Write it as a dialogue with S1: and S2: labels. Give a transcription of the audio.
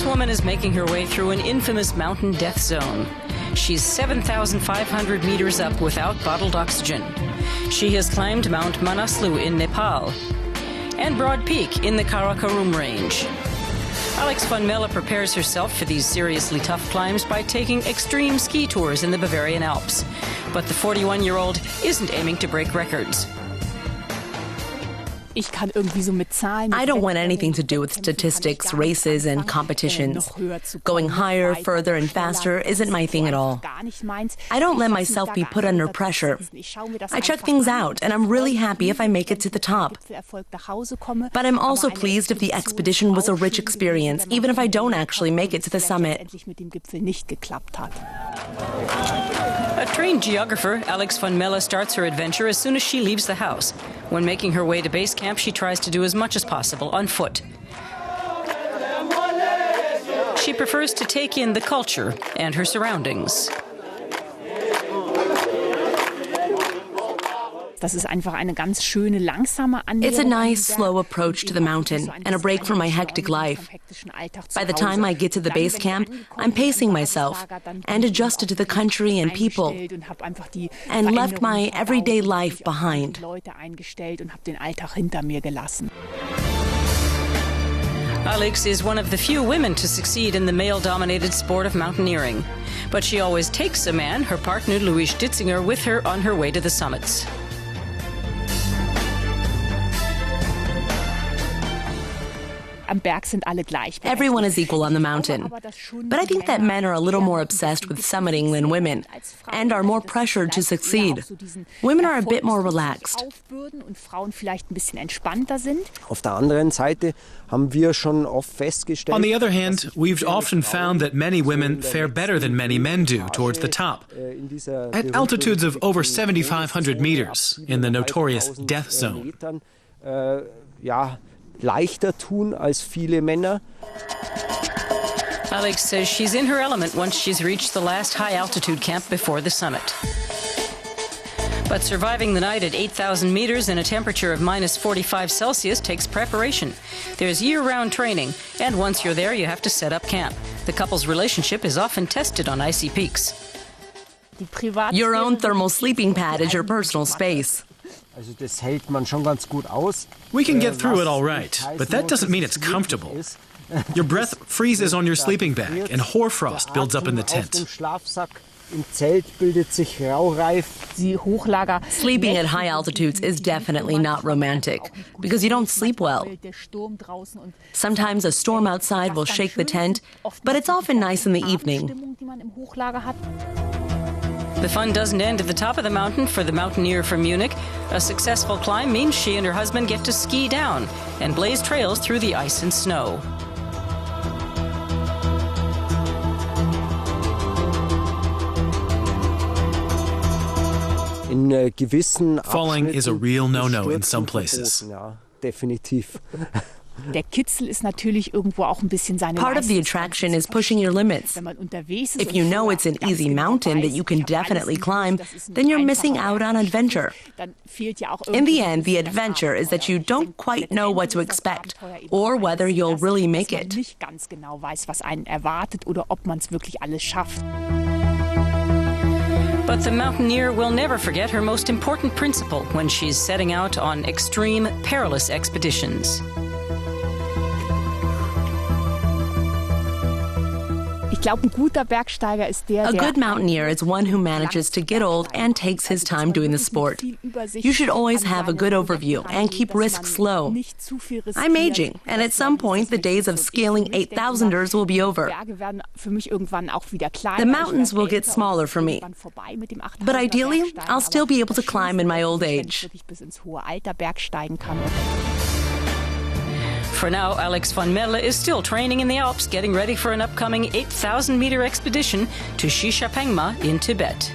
S1: woman is making her way through an infamous mountain death zone. She's 7,500 meters up without bottled oxygen. She has climbed Mount Manaslu in Nepal and Broad Peak in the Karakorum range. Alex von Melle prepares herself for these seriously tough climbs by taking extreme ski tours in the Bavarian Alps. But the 41-year-old isn't aiming to break records.
S2: I don't want anything to do with statistics, races, and competitions. Going higher, further, and faster isn't my thing at all. I don't let myself be put under pressure. I check things out, and I'm really happy if I make it to the top. But I'm also pleased if the expedition was a rich experience, even if I don't actually make it to the summit.
S1: A trained geographer, Alex von Melle starts her adventure as soon as she leaves the house. When making her way to base camp, she tries to do as much as possible on foot. She prefers to take in the culture and her surroundings.
S2: It's a nice, slow approach to the mountain and a break from my hectic life. By the time I get to the base camp, I'm pacing myself and adjusted to the country and people and left my everyday life behind.
S1: Alex is one of the few women to succeed in the male-dominated sport of mountaineering. But she always takes a man, her partner Louis Stitzinger, with her on her way to the summits.
S2: Everyone is equal on the mountain. But I think that men are a little more obsessed with summiting than women and are more pressured to succeed. Women are a bit more relaxed.
S3: On the other hand, we've often found that many women fare better than many men do towards the top. At altitudes of over 7,500 meters in the notorious death zone.
S4: Leichter tun als viele Männer.
S1: Alex says she's in her element once she's reached the last high-altitude camp before the summit. But surviving the night at 8,000 meters in a temperature of minus 45 Celsius takes preparation. There's year-round training, and once you're there, you have to set up camp. The couple's relationship is often tested on icy peaks.
S2: Your own thermal sleeping pad is your personal space.
S3: We can get through it all right, but that doesn't mean it's comfortable. Your breath freezes on your sleeping bag and hoarfrost builds up in the tent.
S2: Sleeping at high altitudes is definitely not romantic because you don't sleep well. Sometimes a storm outside will shake the tent, but it's often nice in the evening.
S1: The fun doesn't end at the top of the mountain for the Mountaineer from Munich. A successful climb means she and her husband get to ski down and blaze trails through the ice and snow.
S3: Falling is a real no-no in some places.
S2: Part of the attraction is pushing your limits. If you know it's an easy mountain that you can definitely climb, then you're missing out on adventure. In the end, the adventure is that you don't quite know what to expect or whether you'll really make it.
S1: But the mountaineer will never forget her most important principle when she's setting out on extreme, perilous expeditions.
S2: A good mountaineer is one who manages to get old and takes his time doing the sport. You should always have a good overview and keep risks low. I'm aging, and at some point the days of scaling 8,000ers will be over. The mountains will get smaller for me. But ideally, I'll still be able to climb in my old age.
S1: For now, Alex von Melle is still training in the Alps, getting ready for an upcoming 8,000-meter expedition to Shishapangma in Tibet.